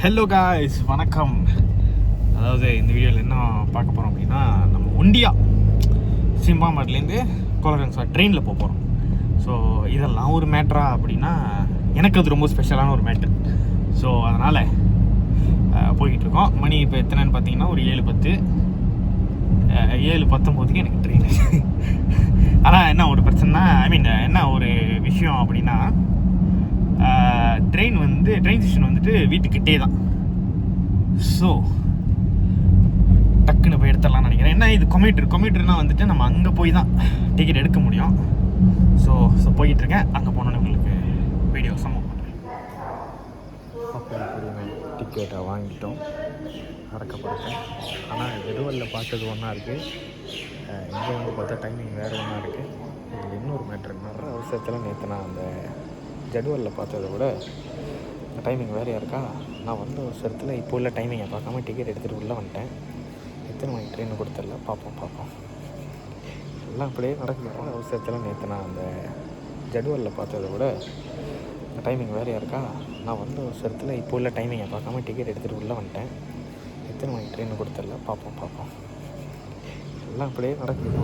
Hello guys, வணக்கம். அதாவது இந்த வீடியோவில் என்ன பார்க்க போகிறோம் அப்படின்னா, நம்ம ஒண்டியா சிம்பாம்பேட்லேருந்து கோலகங்ஸா ட்ரெயினில் போக போகிறோம். ஸோ இதெல்லாம் ஒரு மேட்ரா அப்படின்னா எனக்கு அது ரொம்ப ஸ்பெஷலான ஒரு மேட்ரு. ஸோ அதனால் போய்கிட்டுருக்கோம். மணி இப்போ எத்தனைன்னு பார்த்தீங்கன்னா ஒரு 7:10 7:19க்கு எனக்கு ட்ரெயின். ஆனால் என்ன ஒரு பிரச்சனைனா, என்ன ஒரு விஷயம் அப்படின்னா, ட்ரெயின் ஸ்டேஷன் வந்துட்டு வீட்டுக்கிட்டே தான். ஸோ டக்குன்னு போய் எடுத்துடலாம்னு நினைக்கிறேன். என்ன இது கொமீட்டர்னால் வந்துட்டு நம்ம அங்கே போய் தான் டிக்கெட் எடுக்க முடியும். ஸோ போய்கிட்டுருக்கேன். அங்கே போனோன்னு உங்களுக்கு வீடியோ சம்பவம் பண்ணுறேன். டிக்கெட்டை வாங்கிட்டோம், அடக்கப்படுறேன். ஆனால் ஜெடுவலில் பார்த்தது ஒன்றா இருக்குது, இங்கே வந்து பார்த்தா டைமிங் வேறு ஒன்றா இருக்குது. இதில் இன்னொரு மேட்ரு, நிறைய அவசரத்தில் நேற்று நான் அந்த ஜெடுவலில் பார்த்ததை விட டைமிங் வேறையாக இருக்கா. நான் வந்த அவசரத்தில் இப்போ உள்ள டைமிங்கை பார்க்காம டிக்கெட் எடுத்துகிட்டு உள்ளே வந்துட்டேன். எத்தனை மணிக்கு ட்ரெயின் கொடுத்துடல, பார்ப்போம். எல்லாம் அப்படியே நடக்குது. அவசரத்தில் நேற்று நான் அந்த ஜெடுவலில் பார்த்ததை விட டைமிங் வேறையாக இருக்கா. நான் வந்த அவசரத்தில் இப்போ உள்ள டைமிங்கை பார்க்காம டிக்கெட் எடுத்துகிட்டு உள்ளே வந்துட்டேன். எத்தனை மணிக்கு ட்ரெயின் கொடுத்துடல, பார்ப்போம். எல்லாம் அப்படியே நடக்குது.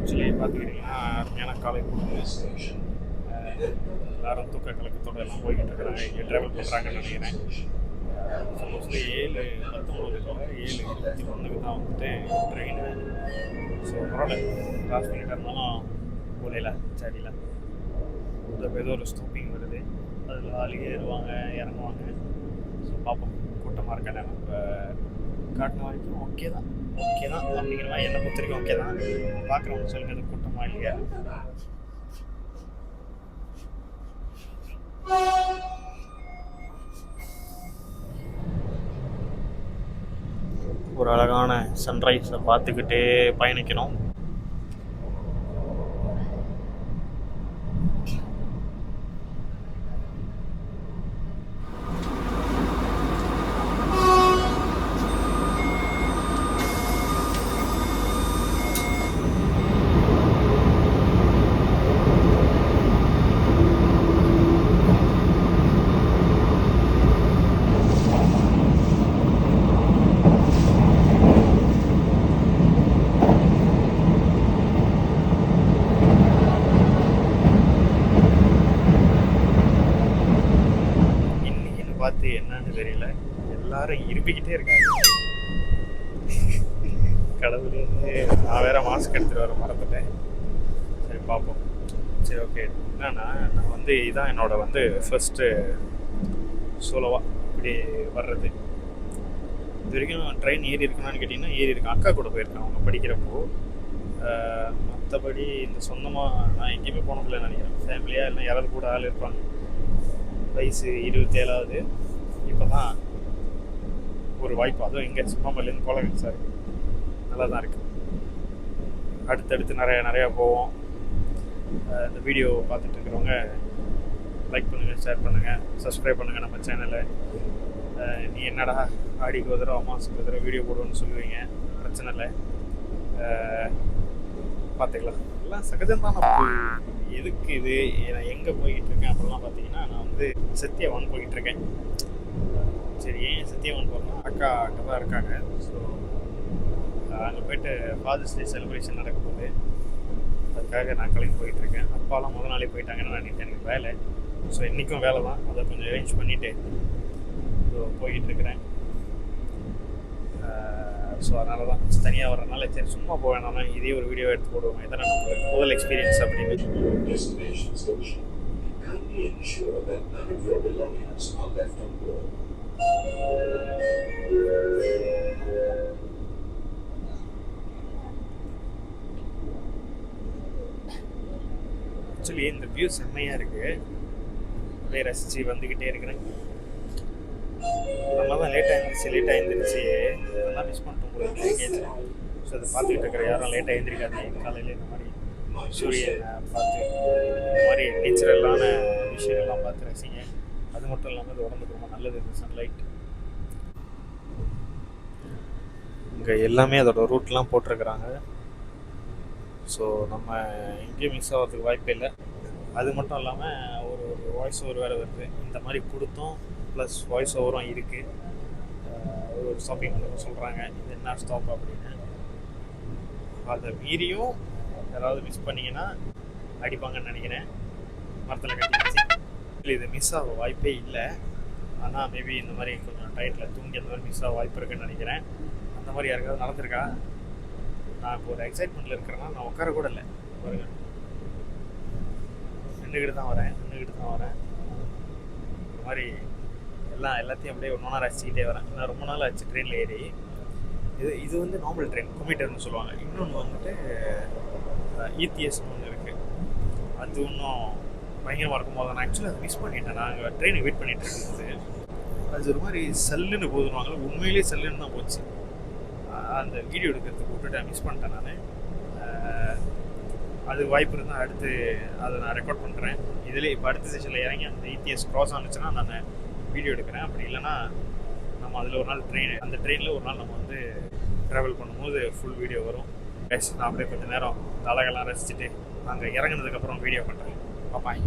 ஆக்சுவலி பார்த்துக்கிட்டிங்கன்னா அருமையான காலை பொழுது. எல்லாரும் தூக்க கலக்கத்தோடு எல்லாம் போய்கிட்டு இருக்கிறாங்க, இங்கே ட்ராவல் பண்ணுறாங்கன்னு நினைக்கிறேன். சப்போஸ்லி 7:19 7:21 தான் வந்துட்டு ட்ரெயின். ஸோ பரவாயில்ல, கிராஸ் பண்ணிட்டு இருந்தாலும் போலையில் சரியில்லை. இப்போ ஏதோ ஒரு ஸ்டாப்பிங் வருது, அதில் ஆள் ஏறுவாங்க இறங்குவாங்க. ஸோ பார்ப்போம். கூட்டமாக இருக்கானே நம்ம காட்டின வரைக்கும் ஓகே தான் அப்படிங்கிற மாதிரி என்னை பொறுத்த வரைக்கும் ஓகே தான். பார்க்குறவங்க சொல்லுங்கள், அது கூட்டமாக இல்லையா. ஒரு அழகான சன்ரைஸை பார்த்துக்கிட்டே பயணிக்கணும். பார்த்து என்னன்னு தெரியல, எல்லாரும் இருப்பிக்கிட்டே இருக்காங்க. கடவுளே, நான் வேற மாஸ்க் எடுத்துகிட்டு வர மறந்துட்டேன். சரி பார்ப்போம். சரி ஓகே. என்னன்னா, நான் இதான் என்னோட ஃபர்ஸ்ட்டு சோலோவாக இப்படி வர்றது. இது வரைக்கும் ட்ரெயின் ஏறி இருக்கணும்னு கேட்டிங்கன்னா ஏறி இருக்கேன், அக்கா கூட போயிருக்கேன் அவங்க படிக்கிறப்போ. மற்றபடி இந்த சொந்தமாக நான் எங்கேயுமே போனதில்லை நினைக்கிறேன். ஃபேமிலியாக இல்லை யாராவது கூட ஆள் இருப்பாங்க. வயசு 27ஆவது. இப்போ தான் ஒரு வாய்ப்பு, அதுவும் எங்கே சிம்பாம்பேட்லேருந்து கோலகங்ஸா இருக்குது. நல்லா தான் இருக்குது. அடுத்தடுத்து நிறையா போவோம். இந்த வீடியோ பார்த்துட்டு இருக்கிறவங்க லைக் பண்ணுங்கள், ஷேர் பண்ணுங்கள், சப்ஸ்கிரைப் பண்ணுங்கள் நம்ம சேனலை. நீ என்னடா ஆடிக்கு ஒரு தடவை அம்மாசுக்கு ஒரு தடவை வீடியோ போடுவோன்னு சொல்லுவீங்க, பிரச்சனை இல்லை, பார்த்துக்கலாம். எல்லாம் சகஜம்தான். எதுக்கு இது, நான் எங்கே போய்கிட்டு இருக்கேன் அப்படிலாம் பார்த்தீங்கன்னா, நான் சத்யா 1 போய்கிட்டு இருக்கேன். சத்தியவன் போகிறோம். அக்கா அங்கே தான் இருக்காங்க. ஸோ அங்கே போய்ட்டு ஃபாதர்ஸ் டே செலிப்ரேஷன் நடக்கும்போது அதுக்காக நான் கிளம்பி போயிட்டுருக்கேன். அப்பாலாம் முதல் நாளே போயிட்டாங்கன்னு நான் எனக்கு வேலை. ஸோ இன்றைக்கும் வேலை தான். அதை கொஞ்சம் அரேஞ்ச் பண்ணிவிட்டு ஸோ போயிட்டுருக்கிறேன். ஸோ அதனால தான் தனியாக வர்றதுனால சரி சும்மா போக வேணாம்னா இதே ஒரு வீடியோ எடுத்து போடுவோம். இதான் நம்மளுக்கு முதல் எக்ஸ்பீரியன்ஸ் அப்படின்னு. ஆக்சுவலி இந்த வியூ செம்மையாக இருக்குது. அப்படியே ரசித்து வந்துக்கிட்டே இருக்கிறேன். நம்ம தான் லேட்டாக எழுந்திரிச்சு அதெல்லாம் மிஸ் பண்ணிட்டோம் உங்களுக்கு எங்கேஜ். ஸோ அதை பார்த்துக்கிட்டு இருக்கிற யாரும் லேட்டாக எழுந்திரிக்காதீங்க. காலையில் இந்த மாதிரி சூரியனை பார்த்து இந்த மாதிரி நேச்சுரலான விஷயங்கள்லாம் பார்த்து ரசிங்க. அது மட்டும் இல்லாமல் இது உடம்புக்கு ரொம்ப நல்லது இந்த சன்லைட். இங்கே எல்லாமே அதோட ரூட்லாம் போட்டிருக்கிறாங்க. ஸோ நம்ம எங்கேயும் மிஸ் ஆகிறதுக்கு வாய்ப்பே இல்லை. அது மட்டும் இல்லாமல் ஒரு வாய்ஸ் ஓவர் வேறு வருது. இந்த மாதிரி கொடுத்தோம் ப்ளஸ் வாய்ஸ் ஓவரும் இருக்குது. ஒரு ஸ்டாப்பிங் வந்து சொல்கிறாங்க இது என்ன ஸ்டாப் அப்படின்னு. அதை மீறியும் யாராவது மிஸ் பண்ணிங்கன்னா அடிப்பாங்கன்னு நினைக்கிறேன். மரத்தில் கட்டிடுச்சு. இல்லை இது மிஸ் ஆக வாய்ப்பே இல்லை. ஆனால் மேபி இந்த மாதிரி கொஞ்சம் டைட்டில் தூங்கி அந்த மாதிரி மிஸ் ஆக வாய்ப்பு இருக்குன்னு நினைக்கிறேன். அந்த மாதிரி யாருக்காவது நடந்திருக்கா? நான் இப்போ ஒரு எக்ஸைட்மெண்ட்டில் இருக்கிறேன்னா நான் உட்கார கூட இல்லை பாருங்க. நின்றுக்கிட்டு தான் வரேன். இந்த மாதிரி எல்லாத்தையும் அப்படியே ஒன்றா ரசிச்சுக்கிட்டே வரேன். நான் ரொம்ப நாள் ஆச்சு ட்ரெயினில் ஏறி. இது வந்து நார்மல் ட்ரெயின் கம்யூட்டர்னு சொல்லுவாங்க. இன்னொன்று வந்துட்டு இடிஎஸ்னு ஒன்று இருக்குது. அது இன்னும் பயங்கரமாக இருக்கும் போது நான் ஆக்சுவலாக அதை மிஸ் பண்ணிட்டேன். நாங்கள் ட்ரெயினை வெயிட் பண்ணிகிட்டு இருக்கும்போது அது ஒரு மாதிரி சல்லுன்னு போதுவாங்க. உண்மையிலேயே சல்லுன்னு தான் போச்சு. அந்த வீடியோ எடுக்கிறதுக்கு விட்டுட்டு மிஸ் பண்ணிட்டேன் நான். அது வாய்ப்பு இருந்தால் அடுத்து அதை நான் ரெக்கார்ட் பண்ணுறேன். இதில் இப்போ அடுத்த செஷனில் இறங்கி அந்த இடிஎஸ் க்ராஸ் ஆனிச்சுன்னா நான் வீடியோ எடுக்கிறேன். அப்படி இல்லைன்னா நம்ம அதில் ஒரு நாள் அந்த ட்ரெயினில் ஒரு நாள் நம்ம வந்து ட்ராவல் பண்ணும்போது ஃபுல் வீடியோ வரும். நான் அப்படியே கொஞ்சம் நேரம் இந்த அழகெல்லாம் ரசிச்சுட்டு அங்கே இறங்கினதுக்கப்புறம் வீடியோ பண்ணுறேன். பாப்பாய்.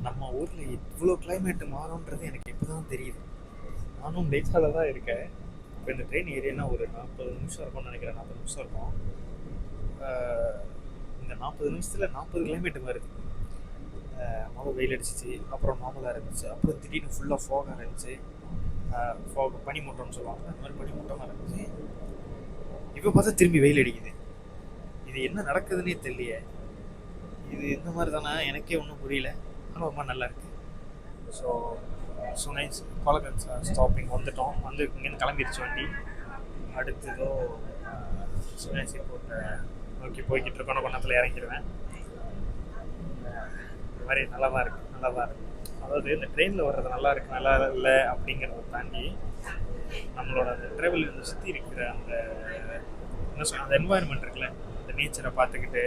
நம்ம ஊரில் இவ்வளோ கிளைமேட்டு மாறும்ன்றது எனக்கு இப்போ தான் தெரியுது. நானும் லேட்டாக தான் இருக்கேன். இப்போ இந்த ட்ரெயின் ஏரியானா ஒரு 40 நிமிஷம் இருக்கும்னு நினைக்கிறேன். 40 நிமிஷம் இருக்கும். இந்த 40 நிமிஷத்தில் 40 கிலோமீட்டர் வருது. மழை வெயில் அடிச்சிச்சு, அப்புறம் நார்மலாக இருந்துச்சு, அப்புறம் திடீர்னு ஃபுல்லாக ஃபோகாக இருந்துச்சு. பனிமூட்டம்னு சொல்லுவாங்க. அந்த மாதிரி பனிமூட்டமாக இருந்துச்சு. இப்போ பார்த்தா திரும்பி வெயில் அடிக்குது. இது என்ன நடக்குதுன்னே தெரியலையே. இது இந்த மாதிரி தானே எனக்கே ஒன்றும் புரியல. ஆனால் ரொம்ப நல்லா இருக்குது. ஸோ சுனைஸ் பாலகன் ஸ்டாப்பிங் வந்துட்டோம். வந்து இங்கேருந்து கிளம்பிடுச்சு வண்டி. அடுத்ததோ சுனைஸ் ஏர்போர்ட்டை நோக்கி போய்கிட்டு இருக்கோம். கொண்டத்தில் இறங்கிடுவேன். இந்த மாதிரி நல்லா தான் இருக்குது. அதாவது இந்த ட்ரெயினில் வர்றது நல்லா இல்லை அப்படிங்கிறத தாண்டி நம்மளோட அந்த ட்ராவல் சுற்றி இருக்கிற அந்த என்ன சொல்ல அந்த என்வாயர்மெண்ட் இருக்குல்ல, அந்த நேச்சரை பார்த்துக்கிட்டு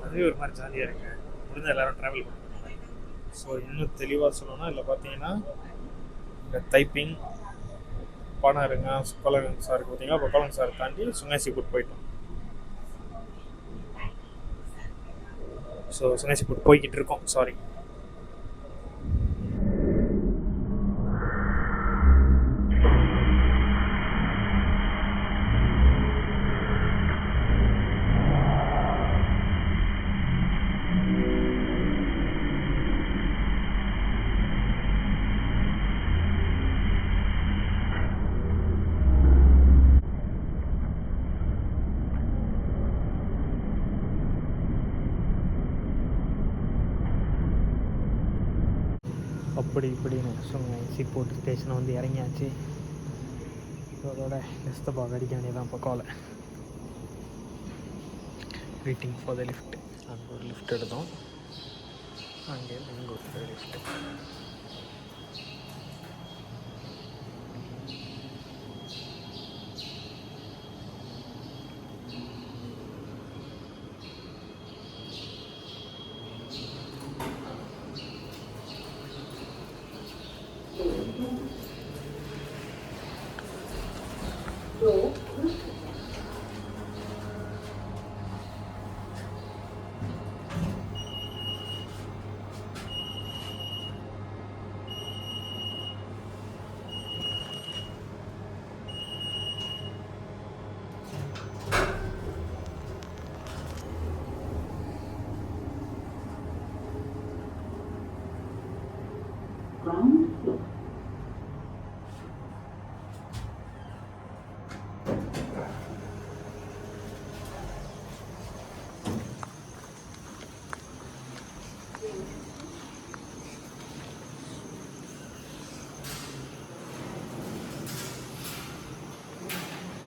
அதுவே ஒரு மாதிரி ஜாலியாக இருக்குது. முடிஞ்ச எல்லோரும் ட்ராவல் பண்ணுவாங்க. ஸோ இன்னும் தெளிவாக சொல்லணும்னா இதில் பார்த்தீங்கன்னா இந்த தைப்பிங் பானாருங்க கோலகன் சாருக்கு பார்த்தீங்கன்னா இப்போ கோலகன் சார் தாண்டி சுங்கைசிபுட் போயிட்டோம். ஸோ சுங்கைசிபுட் போய்கிட்டு இருக்கோம். சாரி. அப்படி இப்படின்னு சிப்போர்ட் ஸ்டேஷனை வந்து இறங்கியாச்சு. ஸோ அதோட லெஸ்தபாக அடிக்க வேண்டியதான் பக்காவில். Waiting for the lift. அங்கே ஒரு லிஃப்ட் எடுத்தோம். அங்கே இங்கே ஒரு லிஃப்ட்டு.